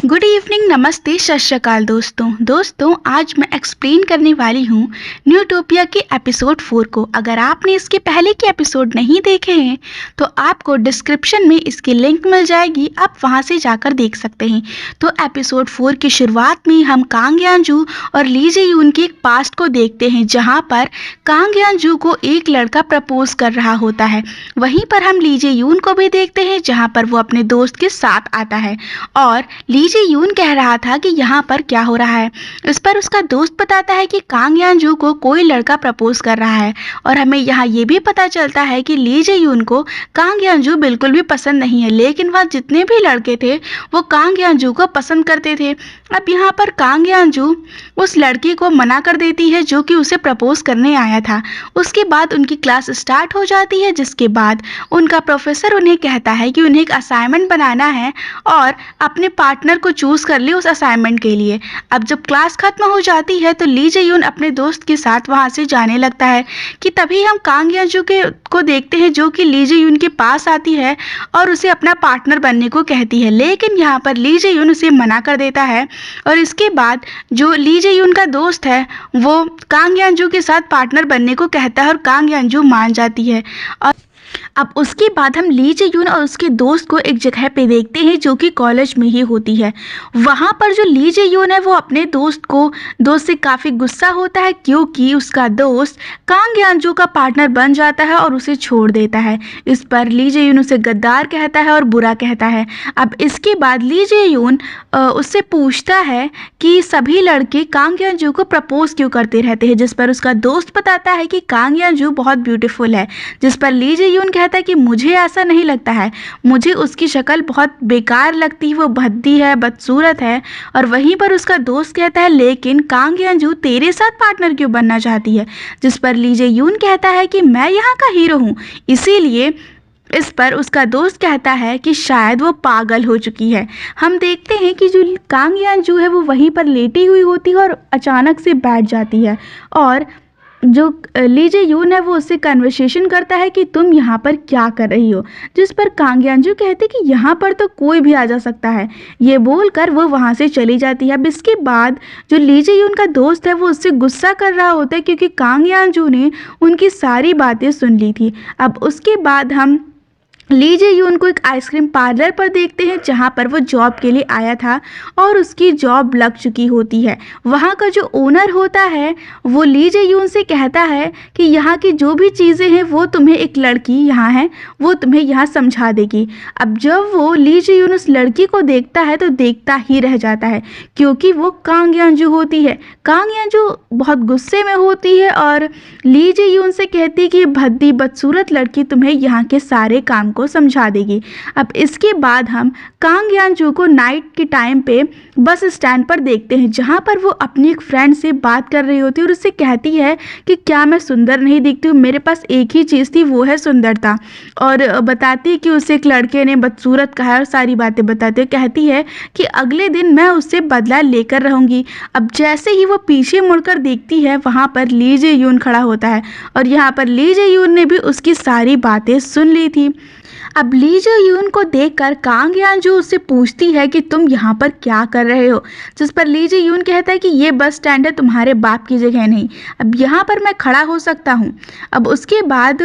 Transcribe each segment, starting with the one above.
Good evening, नमस्ते, सत श्री अकाल दोस्तों आज मैं एक्सप्लेन करने वाली हूँ न्यूटोपिया के एपिसोड 4 को। अगर आपने इसके पहले के एपिसोड नहीं देखे हैं तो आपको डिस्क्रिप्शन में इसकी लिंक मिल जाएगी, आप वहाँ से जाकर देख सकते हैं। तो एपिसोड 4 की शुरुआत में हम कांग यांजू और ली जे यून के एक पास्ट को देखते हैं, जहाँ पर कांग यांजू को एक लड़का प्रपोज कर रहा होता है। वहीं पर हम ली जे यून को भी देखते हैं, जहाँ पर वो अपने दोस्त के साथ आता है और ली जे यून कह रहा था कि यहाँ पर क्या हो रहा है। इस पर उसका दोस्त बताता है कि कांग यांजू को कोई लड़का प्रपोज कर रहा है और हमें यहाँ ये भी पता चलता है कि ली जे यून को कांग यांजू बिल्कुल भी पसंद नहीं है, लेकिन वह जितने भी लड़के थे वो कांग यांजू को पसंद करते थे। अब यहाँ पर कांग यांजू उस लड़की को मना कर देती है जो कि उसे प्रपोज करने आया था। उसके बाद उनकी क्लास स्टार्ट हो जाती है, जिसके बाद उनका प्रोफेसर उन्हें कहता है कि उन्हें एक असाइनमेंट बनाना है और अपने पार्टनर को चूज कर ले उस असाइनमेंट के लिए। अब जब क्लास खत्म हो जाती है तो ली जे यून अपने दोस्त के साथ वहां से जाने लगता है कि तभी हम कांग यांजू को देखते हैं जो कि ली जे यून के पास आती है और उसे अपना पार्टनर बनने को कहती है, लेकिन यहाँ पर ली जे यून उसे मना कर देता है। और इसके बाद जो ली जे यून का दोस्त है वो कांग यांजू के साथ पार्टनर बनने को कहता है और कांग यांजू मान जाती है। और अब उसके बाद हम ली जे यून और उसके दोस्त को एक जगह पे देखते हैं जो कि कॉलेज में ही होती है। वहाँ पर जो ली जे यून है वो अपने दोस्त से काफ़ी गुस्सा होता है क्योंकि उसका दोस्त कांग यांजू का पार्टनर बन जाता है और उसे छोड़ देता है। इस पर ली जे यून उसे गद्दार कहता है और बुरा कहता है। अब इसके बाद ली जे यून उससे पूछता है कि सभी लड़के कांग यांजू को प्रपोज क्यों करते रहते हैं, जिस पर उसका दोस्त बताता है कि कांग यांजू बहुत ब्यूटीफुल है, जिस पर ली जे यून कहता है कि मुझे ऐसा नहीं लगता है, मुझे उसकी शक्ल बहुत बेकार लगती है, वो भद्दी है, बदसूरत है। और वहीं पर उसका दोस्त कहता है लेकिन कांग यांजू तेरे साथ पार्टनर क्यों बनना चाहती है, जिस पर ली जे यून कहता है कि मैं यहाँ का हीरो हूँ इसीलिए। इस पर उसका दोस्त कहता है कि शायद वो पागल हो चुकी है। हम देखते हैं कि जो कांग यांजू है वो वहीं पर लेटी हुई होती है और अचानक से बैठ जाती है और जो ली जे यून है वो उससे कन्वर्सेशन करता है कि तुम यहाँ पर क्या कर रही हो, जिस पर कांग यांजू कहते कि यहाँ पर तो कोई भी आ जा सकता है। ये बोलकर वो वहाँ से चली जाती है। अब इसके बाद जो ली जे यून का दोस्त है वो उससे गुस्सा कर रहा होता है क्योंकि कांग यांजू ने उनकी सारी बातें सुन ली थी। अब उसके बाद हम ली जे यून को एक आइसक्रीम पार्लर पर देखते हैं जहां पर वो जॉब के लिए आया था और उसकी जॉब लग चुकी होती है। वहां का जो ओनर होता है वो ली जे यून से कहता है कि यहाँ की जो भी चीज़ें हैं वो तुम्हें एक लड़की यहाँ है वो तुम्हें यहाँ समझा देगी। अब जब वो ली जे यून उस लड़की को देखता है तो देखता ही रह जाता है क्योंकि वो कांग यांजू होती है। कांग यांजू बहुत गुस्से में होती है और ली जे यून से कहती है कि भद्दी बदसूरत लड़की तुम्हें यहाँ के सारे काम को समझा देगी। अब इसके बाद हम कांग यांजू को नाइट के टाइम पे बस स्टैंड पर देखते हैं जहाँ पर वो अपनी एक फ्रेंड से बात कर रही होती है और उससे कहती है कि क्या मैं सुंदर नहीं दिखती हूँ, मेरे पास एक ही चीज़ थी वो है सुंदरता। और बताती है कि उसे एक लड़के ने बदसूरत कहा है और सारी बातें बताती है। कहती है कि अगले दिन मैं उससे बदला लेकर रहूँगी। अब जैसे ही वो पीछे मुड़कर देखती है वहाँ पर ली जे यून खड़ा होता है और यहाँ पर ली जे यून ने भी उसकी सारी बातें सुन ली थी। अब ली जे यून को देखकर कांग यांजू उससे पूछती है कि तुम यहाँ पर क्या कर रहे हो, जिस पर ली जे यून कहता है कि ये बस स्टैंड है, तुम्हारे बाप की जगह नहीं, अब यहाँ पर मैं खड़ा हो सकता हूँ। अब उसके बाद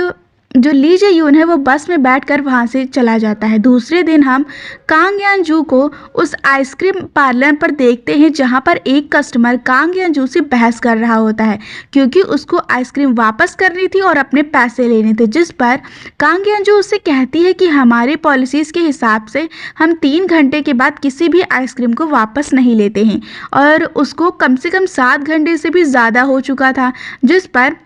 जो ली जे यून है वो बस में बैठकर वहाँ से चला जाता है। दूसरे दिन हम कांग यांजू को उस आइसक्रीम पार्लर पर देखते हैं जहाँ पर एक कस्टमर कांग यांजू से बहस कर रहा होता है क्योंकि उसको आइसक्रीम वापस करनी थी और अपने पैसे लेने थे, जिस पर कांग यांजू उससे कहती है कि हमारी पॉलिसीज़ के हिसाब से हम 3 घंटे के बाद किसी भी आइसक्रीम को वापस नहीं लेते हैं और उसको कम से कम 7 घंटे से भी ज़्यादा हो चुका था, जिस पर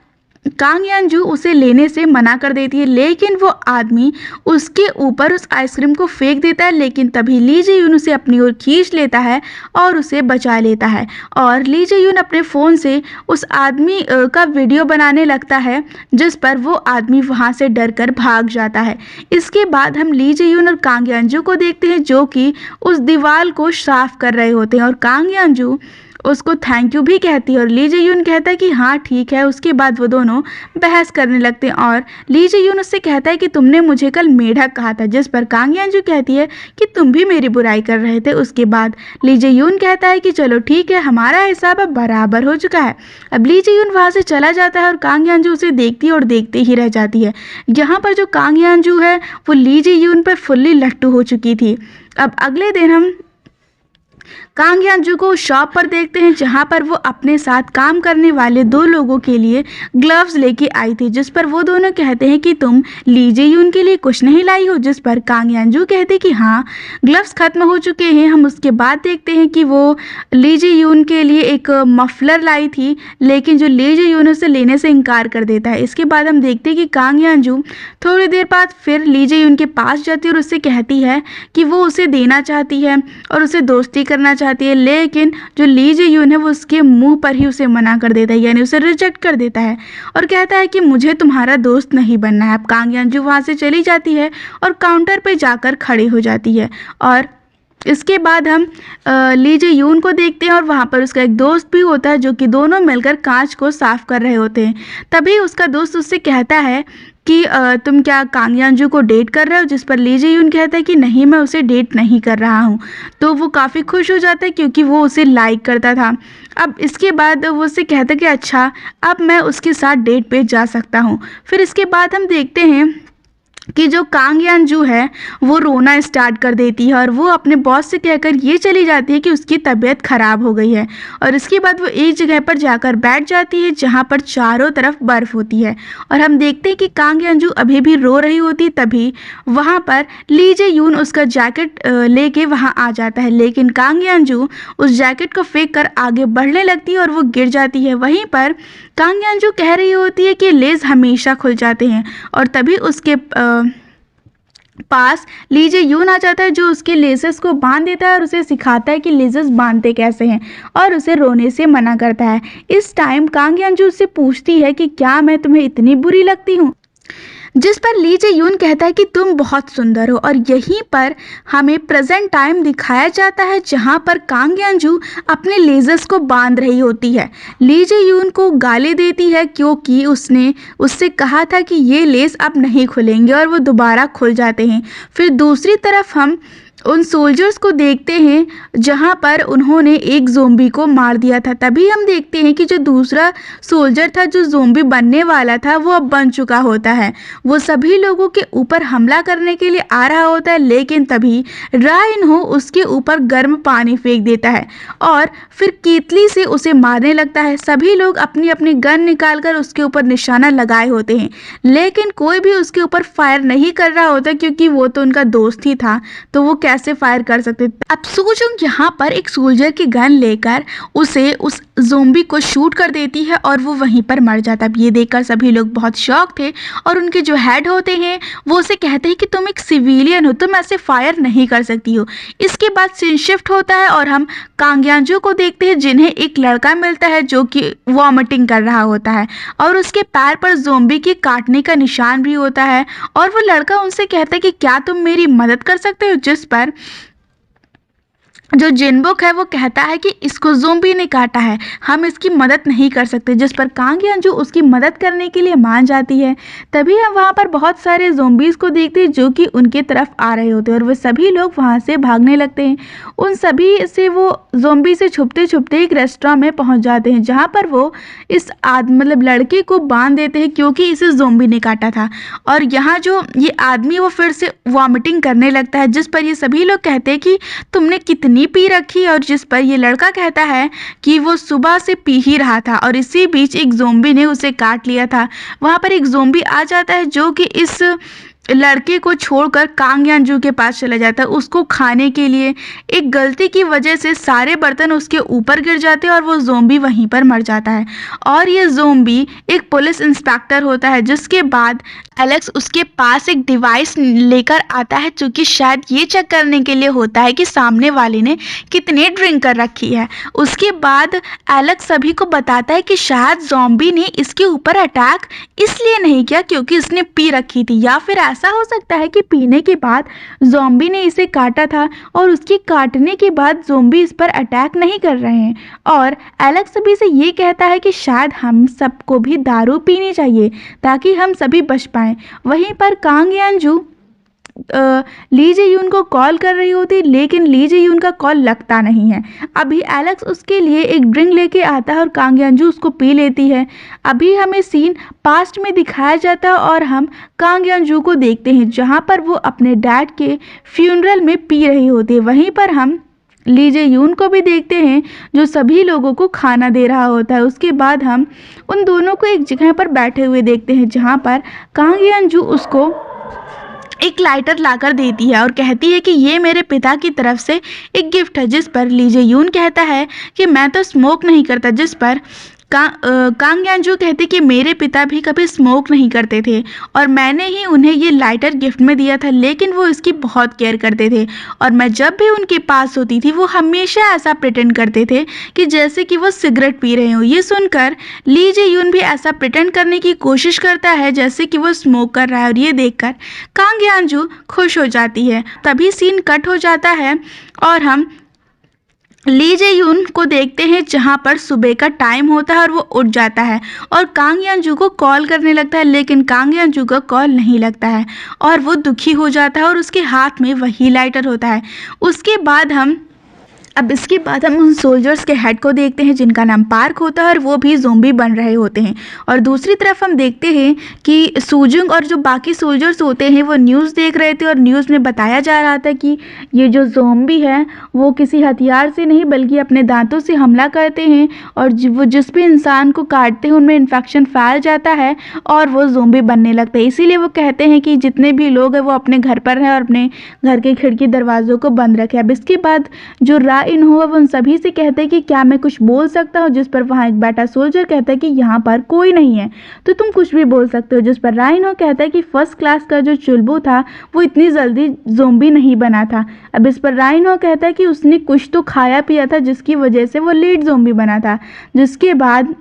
कांग यांजू उसे लेने से मना कर देती है। लेकिन वो आदमी उसके ऊपर उस आइसक्रीम को फेंक देता है, लेकिन तभी ली जे यून उसे अपनी ओर खींच लेता है और उसे बचा लेता है और ली जे यून अपने फ़ोन से उस आदमी का वीडियो बनाने लगता है, जिस पर वो आदमी वहाँ से डर कर भाग जाता है। इसके बाद हम ली जे यून और कांग यांजू को देखते हैं जो कि उस दीवार को साफ कर रहे होते हैं और कांग यांजू उसको थैंक यू भी कहती है और ली जे यून कहता है कि हाँ ठीक है। उसके बाद वो दोनों बहस करने लगते हैं और ली जे यून उससे कहता है कि तुमने मुझे कल मेढक कहा था, जिस पर कांग यानजू कहती है कि तुम भी मेरी बुराई कर रहे थे। उसके बाद ली जे यून कहता है कि चलो ठीक है, हमारा हिसाब अब बराबर हो चुका है। अब ली जे यून वहाँ से चला जाता है और कांग यानजू उसे देखती है और देखते ही रह जाती है। यहाँ पर जो कांग यानजू है वो ली जे यून पर फुल्ली लट्टू हो चुकी थी। अब अगले दिन हम कांग यानजू को उस शॉप पर देखते हैं जहां पर वो अपने साथ काम करने वाले 2 लोगों के लिए ग्लव्स लेके आई थी, जिस पर वो दोनों कहते हैं कि तुम ली जे यून के लिए कुछ नहीं लाई हो, जिस पर कांग यानजू कहते कि हाँ ग्लव्स खत्म हो चुके हैं। हम उसके बाद देखते हैं कि वो ली जे यून के लिए एक मफलर लाई थी, लेकिन जो ली जे यून उसे लेने से इनकार कर देता है। इसके बाद हम देखते हैं कि कांग यानजू थोड़ी देर बाद फिर ली जे यून के पास जाती है और उससे कहती है कि वो उसे देना चाहती है और उसे दोस्ती करना चाहती है, लेकिन जो ली जे यून है वो उसके मुंह पर ही उसे मना कर देता है, यानी उसे रिजेक्ट कर देता है और कहता है कि मुझे तुम्हारा दोस्त नहीं बनना है। अब कांग यानजू वहाँ से चली जाती है और काउंटर पे जाकर खड़ी हो जाती है और इसके बाद हम ली जे यून को देखते हैं और वहाँ पर उसका एक दोस्त भी होता है जो कि दोनों मिलकर कांच को साफ कर रहे होते हैं। तभी उसका दोस्त उससे कहता है कि तुम क्या कांग यानजू को डेट कर रहे हो, जिस पर ली जे यून कहता है कि नहीं, मैं उसे डेट नहीं कर रहा हूँ। तो वो काफ़ी खुश हो जाता है क्योंकि वो उसे लाइक करता था। अब इसके बाद वो उससे कहता है कि अच्छा अब मैं उसके साथ डेट पे जा सकता हूँ। फिर इसके बाद हम देखते हैं कि जो कांग यानजू है वो रोना स्टार्ट कर देती है और वो अपने बॉस से कहकर ये चली जाती है कि उसकी तबीयत ख़राब हो गई है और इसके बाद वो एक जगह पर जाकर बैठ जाती है जहाँ पर चारों तरफ बर्फ़ होती है और हम देखते हैं कि कांग यानजू अभी भी रो रही होती। तभी वहाँ पर ली जे यून उसका जैकेट लेके वहाँ आ जाता है, लेकिन कांग यानजू उस जैकेट को फेंक कर आगे बढ़ने लगती है और वो गिर जाती है। वहीं पर कांग यानजू कह रही होती है कि लेस हमेशा खुल जाते हैं और तभी उसके पास ली जे यून आ जाता है जो उसके लेसेस को बांध देता है और उसे सिखाता है कि लेसेस बांधते कैसे हैं और उसे रोने से मना करता है। इस टाइम कांग यानजू उससे पूछती है कि क्या मैं तुम्हें इतनी बुरी लगती हूँ, जिस पर ली जे यून कहता है कि तुम बहुत सुंदर हो और यहीं पर हमें प्रेजेंट टाइम दिखाया जाता है जहां पर कांग यानजू अपने लेजर्स को बांध रही होती है। ली जे यून को गाली देती है क्योंकि उसने उससे कहा था कि ये लेस अब नहीं खुलेंगे और वो दोबारा खुल जाते हैं। फिर दूसरी तरफ हम उन सोल्जर्स को देखते हैं जहां पर उन्होंने एक ज़ोंबी को मार दिया था। तभी हम देखते हैं कि जो दूसरा सोल्जर था जो ज़ोंबी बनने वाला था वो अब बन चुका होता है। वो सभी लोगों के ऊपर हमला करने के लिए आ रहा होता है, लेकिन तभी रा इन हो उसके ऊपर गर्म पानी फेंक देता है और फिर केतली से उसे मारने लगता है। सभी लोग अपनी अपनी गन निकाल कर उसके ऊपर निशाना लगाए होते हैं, लेकिन कोई भी उसके ऊपर फायर नहीं कर रहा होता क्योंकि वो तो उनका दोस्त ही था, तो वो कैसे फायर कर सकते। अब सूजुंग यहाँ पर एक सोल्जर की गन लेकर उसे उस ज़ोंबी को शूट कर देती है और वो वहीं पर मर जाता है। अब ये देखकर सभी लोग बहुत शॉक थे और उनके जो हेड होते हैं वो उसे कहते हैं कि तुम एक सिविलियन हो, तुम ऐसे फायर नहीं कर सकती हो। इसके बाद सीन शिफ्ट होता है और हम कांग यानजू को देखते हैं जिन्हें एक लड़का मिलता है जो कि वॉमिटिंग कर रहा होता है और उसके पैर पर ज़ोंबी के काटने का निशान भी होता है और वो लड़का उनसे कहता है कि क्या तुम मेरी मदद कर सकते हो, जिस पर जो जिनबुक है वो कहता है कि इसको ज़ोंबी ने काटा है, हम इसकी मदद नहीं कर सकते, जिस पर कांग यानजू उसकी मदद करने के लिए मान जाती है। तभी हम वहाँ पर बहुत सारे ज़ोंबीज़ को देखते हैं जो कि उनके तरफ आ रहे होते हैं और वो सभी लोग वहाँ से भागने लगते हैं। उन सभी से वो ज़ोंबी से छुपते छुपते एक रेस्टोरेंट में पहुँच जाते हैं जहाँ पर वो इस मतलब लड़के को बांध देते हैं क्योंकि इसे ज़ोंबी ने काटा था और यहाँ जो ये आदमी वो फिर से वॉमिटिंग करने लगता है, जिस पर ये सभी लोग कहते हैं कि तुमने कितनी पी रखी, और जिस पर ये लड़का कहता है कि वो सुबह से पी ही रहा था और इसी बीच एक ज़ोंबी ने उसे काट लिया था। वहाँ पर एक ज़ोंबी आ जाता है जो कि इस लड़के को छोड़कर कांग यानजू के पास चला जाता है उसको खाने के लिए। एक गलती की वजह से सारे बर्तन उसके ऊपर गिर जाते हैं और वो ज़ोंबी वहीं पर मर जाता है और ये ज़ोंबी एक पुलिस इंस्पेक्टर होता है। जिसके बाद एलेक्स उसके पास एक डिवाइस लेकर आता है जो कि शायद ये चेक करने के लिए होता है कि सामने वाले ने कितने ड्रिंक कर रखी है। उसके बाद एलेक्स सभी को बताता है कि शायद ज़ॉम्बी ने इसके ऊपर अटैक इसलिए नहीं किया क्योंकि इसने पी रखी थी, या फिर ऐसा हो सकता है कि पीने के बाद ज़ॉम्बी ने इसे काटा था और उसके काटने के बाद ज़ॉम्बी इस पर अटैक नहीं कर रहे हैं। और एलेक्स सभी से ये कहता है कि शायद हम सबको भी दारू पीनी चाहिए ताकि हम सभी बच पाएं। वहीं पर कांग यानजू ली जे यून को कॉल कर रही होती, लेकिन ली जे यून का कॉल लगता नहीं है। अभी एलेक्स उसके लिए एक ड्रिंक लेके आता है और कांग यानजू उसको पी लेती है। अभी हमें सीन पास्ट में दिखाया जाता है और हम कांग यानजू को देखते हैं जहाँ पर वो अपने डैड के फ्यूनरल में पी रही होती है। वहीं पर हम ली जे यून को भी देखते हैं जो सभी लोगों को खाना दे रहा होता है। उसके बाद हम उन दोनों को एक जगह पर बैठे हुए देखते हैं जहाँ पर कांग यानजू उसको एक लाइटर लाकर देती है और कहती है कि ये मेरे पिता की तरफ से एक गिफ्ट है। जिस पर ली जे यून कहता है कि मैं तो स्मोक नहीं करता। जिस पर कांग यानजू कहते कि मेरे पिता भी कभी स्मोक नहीं करते थे और मैंने ही उन्हें ये लाइटर गिफ्ट में दिया था, लेकिन वो इसकी बहुत केयर करते थे और मैं जब भी उनके पास होती थी वो हमेशा ऐसा प्रिटेंड करते थे कि जैसे कि वो सिगरेट पी रहे हो। ये सुनकर ली जे यून भी ऐसा प्रिटेंड करने की कोशिश करता है जैसे कि वो स्मोक कर रहा है और ये देखकर कांग यानजू खुश हो जाती है। तभी सीन कट हो जाता है और हम ली जे यून को देखते हैं जहाँ पर सुबह का टाइम होता है और वो उठ जाता है और कांग यानजू को कॉल करने लगता है, लेकिन कांग यानजू का कॉल नहीं लगता है और वो दुखी हो जाता है और उसके हाथ में वही लाइटर होता है। इसके बाद हम उन सोल्जर्स के हेड को देखते हैं जिनका नाम पार्क होता है और वो भी ज़ोंबी बन रहे होते हैं। और दूसरी तरफ हम देखते हैं कि सूजुंग और जो बाकी सोल्जर्स होते हैं वो न्यूज़ देख रहे थे और न्यूज़ में बताया जा रहा था कि ये जो ज़ोंबी है वो किसी हथियार से नहीं बल्कि अपने दांतों से हमला करते हैं और वो जिस भी इंसान को काटते हैं उनमें इन्फेक्शन फैल जाता है और वो ज़ोंबी बनने लगते हैं। इसीलिए वो कहते हैं कि जितने भी लोग हैं वो अपने घर पर रहें और अपने घर के खिड़की दरवाज़ों को बंद रखें। अब इसके बाद जो इन हुआ वो उन सभी से कहते हैं कि क्या मैं कुछ बोल सकता हूँ। जिस पर वहाँ एक बैठा सोल्जर कहता है कि यहाँ पर कोई नहीं है तो तुम कुछ भी बोल सकते हो। जिस पर राइनो कहता है कि फर्स्ट क्लास का जो चुलबू था वो इतनी जल्दी ज़ोंबी नहीं बना था। अब इस पर राइनो कहता है कि उसने कुछ तो खाया पिया था जिसकी वजह से वो लेट ज़ोंबी बना था। जिसके बाद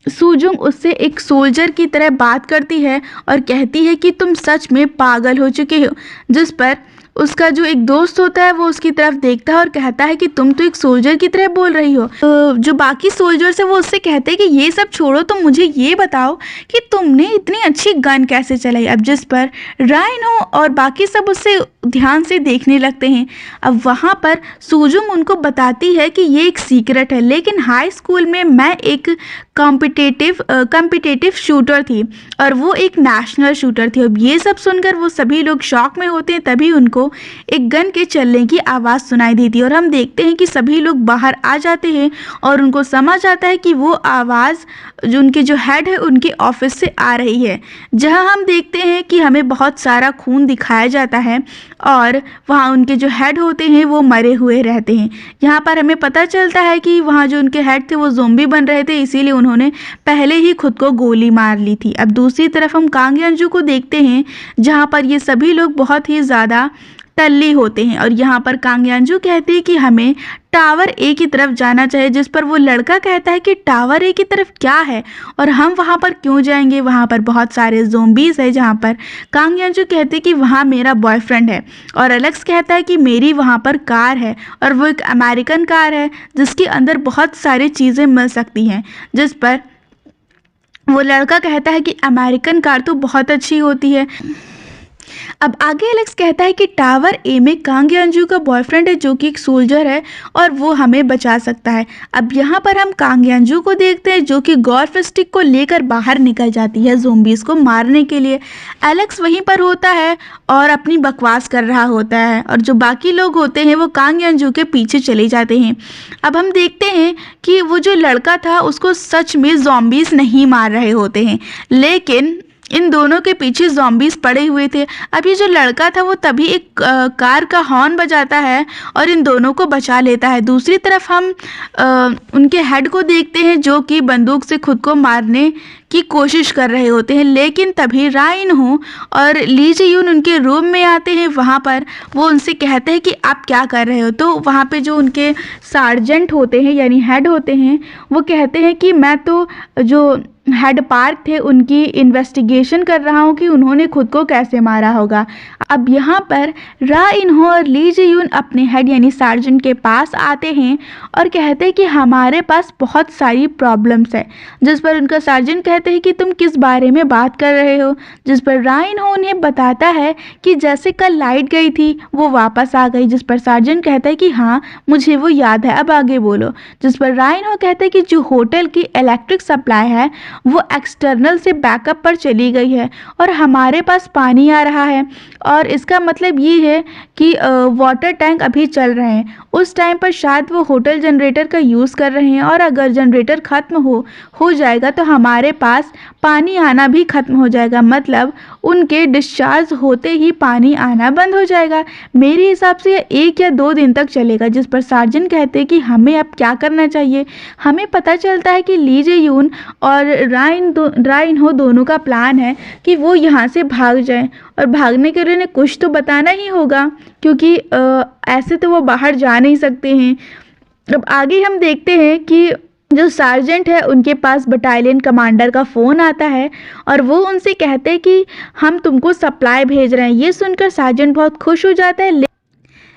सूजुंग उससे एक सोल्जर की तरह बात करती है और कहती है कि तुम सच में पागल हो चुके हो। जिस पर उसका जो एक दोस्त होता है वो उसकी तरफ देखता है और कहता है कि तुम तो एक सोल्जर की तरह बोल रही हो। तो जो बाकी सोल्जर्स है वो उससे कहते हैं कि ये सब छोड़ो, तो मुझे ये बताओ कि तुमने इतनी अच्छी गन कैसे चलाई। अब जिस पर राइनो और बाकी सब उससे ध्यान से देखने लगते हैं। अब वहाँ पर सूजुंग उनको बताती है कि ये एक सीक्रेट है, लेकिन हाई स्कूल में मैं एक कॉम्पिटिटिव शूटर थी और वो एक नेशनल शूटर थी। अब ये सब सुनकर वो सभी लोग शॉक में होते हैं। तभी उनको एक गन के चलने की आवाज़ सुनाई देती है और हम देखते हैं कि सभी लोग बाहर आ जाते हैं और उनको समझ आता है कि वो आवाज़ जो उनके जो हेड है उनके ऑफिस से आ रही है, जहां हम देखते हैं कि हमें बहुत सारा खून दिखाया जाता है और वहां उनके जो हेड होते हैं वो मरे हुए रहते हैं। यहाँ पर हमें पता चलता है कि वहाँ जो उनके हेड थे वो ज़ोंबी बन रहे थे, इसीलिए उन्होंने पहले ही खुद को गोली मार ली थी। अब दूसरी तरफ हम कांग यानजू को देखते हैं जहाँ पर ये सभी लोग बहुत ही ज़्यादा टल्ली होते हैं और यहाँ पर कांग यानजू कहती है कि हमें टावर ए की तरफ जाना चाहिए। जिस पर वो लड़का कहता है कि टावर ए की तरफ क्या है और हम वहाँ पर क्यों जाएंगे, वहाँ पर बहुत सारे ज़ोंबीज़ है। जहाँ पर कांग यानजू कहते हैं कि वहाँ मेरा बॉयफ्रेंड है और एलेक्स कहता है कि मेरी वहाँ पर कार है और वो एक अमेरिकन कार है जिसके अंदर बहुत सारी चीज़ें मिल सकती हैं। जिस पर वो लड़का कहता है कि अमेरिकन कार तो बहुत अच्छी होती है। अब आगे एलेक्स कहता है कि टावर ए में कांग यानजू का बॉयफ्रेंड है जो कि एक सोल्जर है और वो हमें बचा सकता है। अब यहाँ पर हम कांग यानजू को देखते हैं जो कि गोल्फ स्टिक को लेकर बाहर निकल जाती है ज़ोंबीज़ को मारने के लिए। एलेक्स वहीं पर होता है और अपनी बकवास कर रहा होता है और जो बाकी लोग होते हैं वो कांग यानजू के पीछे चले जाते हैं। अब हम देखते हैं कि वो जो लड़का था उसको सच में ज़ोंबीज़ नहीं मार रहे होते हैं, लेकिन इन दोनों के पीछे ज़ॉम्बीज़ पड़े हुए थे। अब ये जो लड़का था वो तभी एक कार का हॉर्न बजाता है और इन दोनों को बचा लेता है। दूसरी तरफ हम उनके हेड को देखते हैं जो कि बंदूक से खुद को मारने की कोशिश कर रहे होते हैं, लेकिन तभी राइन हो और ली जी यून उनके रूम में आते हैं। वहाँ पर वो उनसे कहते हैं कि आप क्या कर रहे हो। तो वहाँ पे जो उनके सार्जेंट होते हैं यानी हेड होते हैं वो कहते हैं कि मैं तो जो हेड पार्क थे उनकी इन्वेस्टिगेशन कर रहा हूँ कि उन्होंने खुद को कैसे मारा होगा। अब यहाँ पर रा इन हो और ली जी यून अपने हेड यानी सार्जेंट के पास आते हैं और कहते हैं कि हमारे पास बहुत सारी प्रॉब्लम्स है। जिस पर उनका सार्जेंट कहते हैं कि तुम किस बारे में बात कर रहे हो। जिस पर रा इन हो उन्हें बताता है कि जैसे कल लाइट गई थी वो वापस आ गई। जिस पर सार्जेंट कहता है कि हाँ मुझे वो याद है, अब आगे बोलो। जिस पर रा इन हो कहते हैं कि जो होटल की इलेक्ट्रिक सप्लाई है वो एक्सटर्नल से बैकअप पर चली गई है और हमारे पास पानी आ रहा है और इसका मतलब ये है कि वाटर टैंक अभी चल रहे हैं। उस टाइम पर शायद वो होटल जनरेटर का यूज़ कर रहे हैं और अगर जनरेटर ख़त्म हो जाएगा तो हमारे पास पानी आना भी ख़त्म हो जाएगा, मतलब उनके डिस्चार्ज होते ही पानी आना बंद हो जाएगा। मेरे हिसाब से 1 या 2 दिन तक चलेगा। जिस पर सार्जेंट कहते हैं कि हमें अब क्या करना चाहिए। हमें पता चलता है कि ली जे यून और राइन हो दोनों का प्लान है कि वो यहाँ से भाग जाएं और भागने के लिए उन्हें कुछ तो बताना ही होगा क्योंकि ऐसे तो वो बाहर जा नहीं सकते हैं। अब आगे हम देखते हैं कि जो सार्जेंट है उनके पास बटालियन कमांडर का फ़ोन आता है और वो उनसे कहते हैं कि हम तुमको सप्लाई भेज रहे हैं। ये सुनकर सार्जेंट बहुत खुश हो जाता है।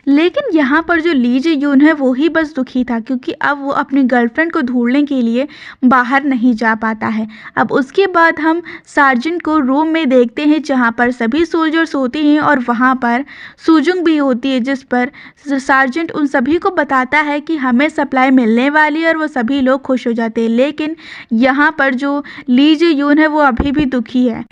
लेकिन यहाँ पर जो ली जे यून है वो ही बस दुखी था क्योंकि अब वो अपनी गर्लफ्रेंड को ढूंढने के लिए बाहर नहीं जा पाता है। अब उसके बाद हम सार्जेंट को रूम में देखते हैं जहाँ पर सभी सोल्जर्स होते हैं और वहाँ पर सूजुंग भी होती है। जिस पर सार्जेंट उन सभी को बताता है कि हमें सप्लाई मिलने वाली है और वो सभी लोग खुश हो जाते हैं। लेकिन यहाँ पर जो ली जे यून है वो अभी भी दुखी है।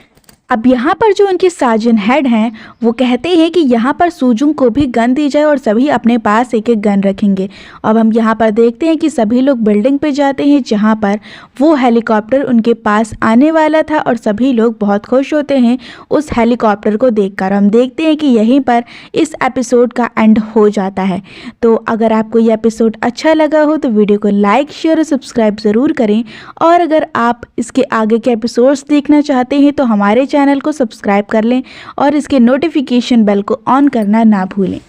अब यहाँ पर जो उनके सार्जेंट हेड हैं वो कहते हैं कि यहाँ पर सूजुंग को भी गन दी जाए और सभी अपने पास एक एक गन रखेंगे। अब हम यहाँ पर देखते हैं कि सभी लोग बिल्डिंग पे जाते हैं जहाँ पर वो हेलीकॉप्टर उनके पास आने वाला था और सभी लोग बहुत खुश होते हैं उस हेलीकॉप्टर को देखकर। हम देखते हैं कि यहीं पर इस एपिसोड का एंड हो जाता है। तो अगर आपको ये एपिसोड अच्छा लगा हो तो वीडियो को लाइक शेयर और सब्सक्राइब ज़रूर करें और अगर आप इसके आगे के एपिसोड्स देखना चाहते हैं तो हमारे चैनल को सब्सक्राइब कर लें और इसके नोटिफिकेशन बेल को ऑन करना ना भूलें।